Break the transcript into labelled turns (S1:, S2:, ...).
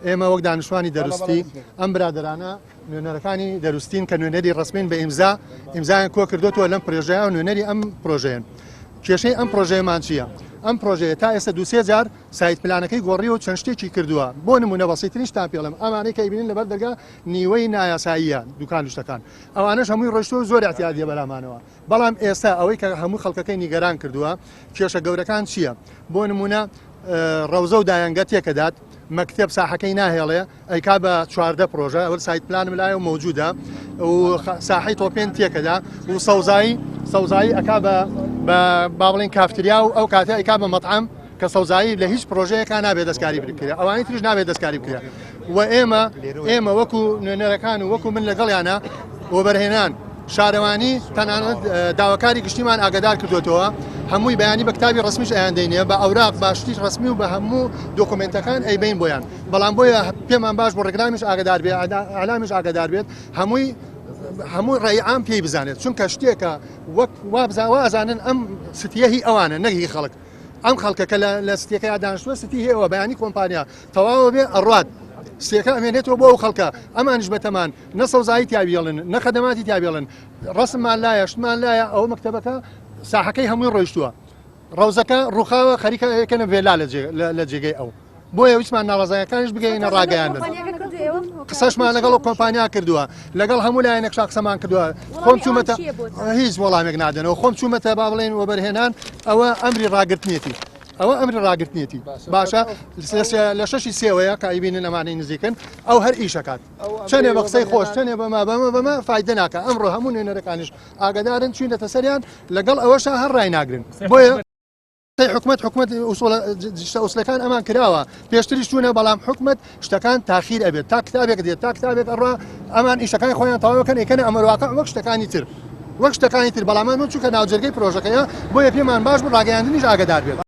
S1: ئێمە وەک دانیشتوانی دەروستی ئەم برادرانە نوێنەرەکانی دەروستین کە نوێنەری ڕسمین بە ئیمزایان کۆ کردوتەوە لەم پرۆژەیە و نوێنەری ئەم پرۆژەیەن. کێشەی ئەم پرۆژەیەمان چییە؟ ئەم پرۆژەیە تا ئێستا دوسێ جار سایت پلانەکەی گۆڕی و چەند شتێکی کردووە. بۆ نمونە بەسیترینشتان پێڵم ئەمانەی کە بینین لەبەر دەرگا نیوەی نایاساییە دوکان شتەکان. ئەوانەش هەمووی ڕۆیشتووە زۆر احتیاجیە بەلامانەوە. بەڵام ئێستا ئەوەی کە هەموو خەڵکەکەی نیگەران کردووە کێشە گەورەکان چییە؟ بۆ نمونە ڕەوزە و دایانگە تێکەدات مەکتێب ساحەکەی ناهێڵێ ئەیکا بە 14 پرۆژە ئەوە سایت پلانم لایە و موجودە و ساحەی تۆپێن تێکەدا و سەوزایی ئەکا بە باڵین کافتریا و ئەو کاتە ئەیکا بە مەطعەم کە سەوزایی لە هیچ پرۆژەیەکە نابێت دەستکاری بکرێت ئەوانی تریش نابێت دەستکاری بکرێت و ئێمە وەکو نوێنەرەکان و وەکو من لەگەڵیانە وەبەرهێنان شارەوانی تەنانەت داواکاری گشتیمان ئاگادار کردوێتەوە هەمووی بەیانی بە کتابی ڕسمیش ئەیاندەینێ بە ئەوراق باشتیش ڕسمی و بە هەموو دۆکومنتەکان ئەیبین بۆیان بەڵام بۆیە پێمان باش بۆ ڕێکلامیش ئاگادار بێت ئالامیش ئاگادار بێت هەمووی ڕێعام پێی بزانێت چونکە شتێکە وەک وابزانن ئەم ستیەهی ئەوانە نەگی خەڵک ئەم خەڵکەکە لە ستیەکە دانیشتووە ستی هەیەوە بەیانی کۆمپانیا تەواوە بێ ئەڕات سێکە ئەمێنێتەوە بۆ ئەو خەڵکە ئەمانش بەتەمان نە سەوزایی تیاویڵن نە خەدەماتی تیاویڵن ڕسممان لایە شتمان لایە ئەو مەکتەبەکە ساحەکەی هەمووی ڕۆیشتووە ڕەوزەکە ڕووخاوە خەریکەکەنە وێلا لە جێگەی ئەو بۆیە ویسمان ناڵەزایەکانش بگەینە ڕاگەیاندن قسەشمان لەگەڵ ئەو کۆمپانیا کردووە لەگەڵ هەموو لایەنێک قسەمان کردووە خۆم چوومەتە هیچ وەڵامێک نادەنەوە خۆم چوومەتە با بڵێن وەبەرهێنان ئەوە ئەمری ڕاگررتنیەتی ئەوە ئەمری ڕاگررتنیەتی باشە لە شەشی سێوەیە کایبینن ئەمانەی نزیکن ئەو هەر ئیشەکات چەندێ بە قسەی خۆش چەندێ بەمە فایدە ناکە ئەمڕۆ هەموو نوێنەرەکانیش ئاگادارن چوینەتە سەریان لەگەڵ ئەوەشە هەر ڕای ناگرن بۆیە حکومت ئوسلەکان ئەمان کراوە پێشتری چوونە بەڵام حکومت شتەکان تاخیر ئەبێت تا کتابێک دێت تا کتابێک ئەڕوا ئەمان ئیشەکانی خۆیان تەواوەکەن ئەکەنە ئەمەواقع وەک شتەکانی تر بەڵامان من چووکە ناوجەرگەی پرۆژەکەیە بۆیە پێمان باش بوو ڕاگەیاندنیش ئاگادار بێت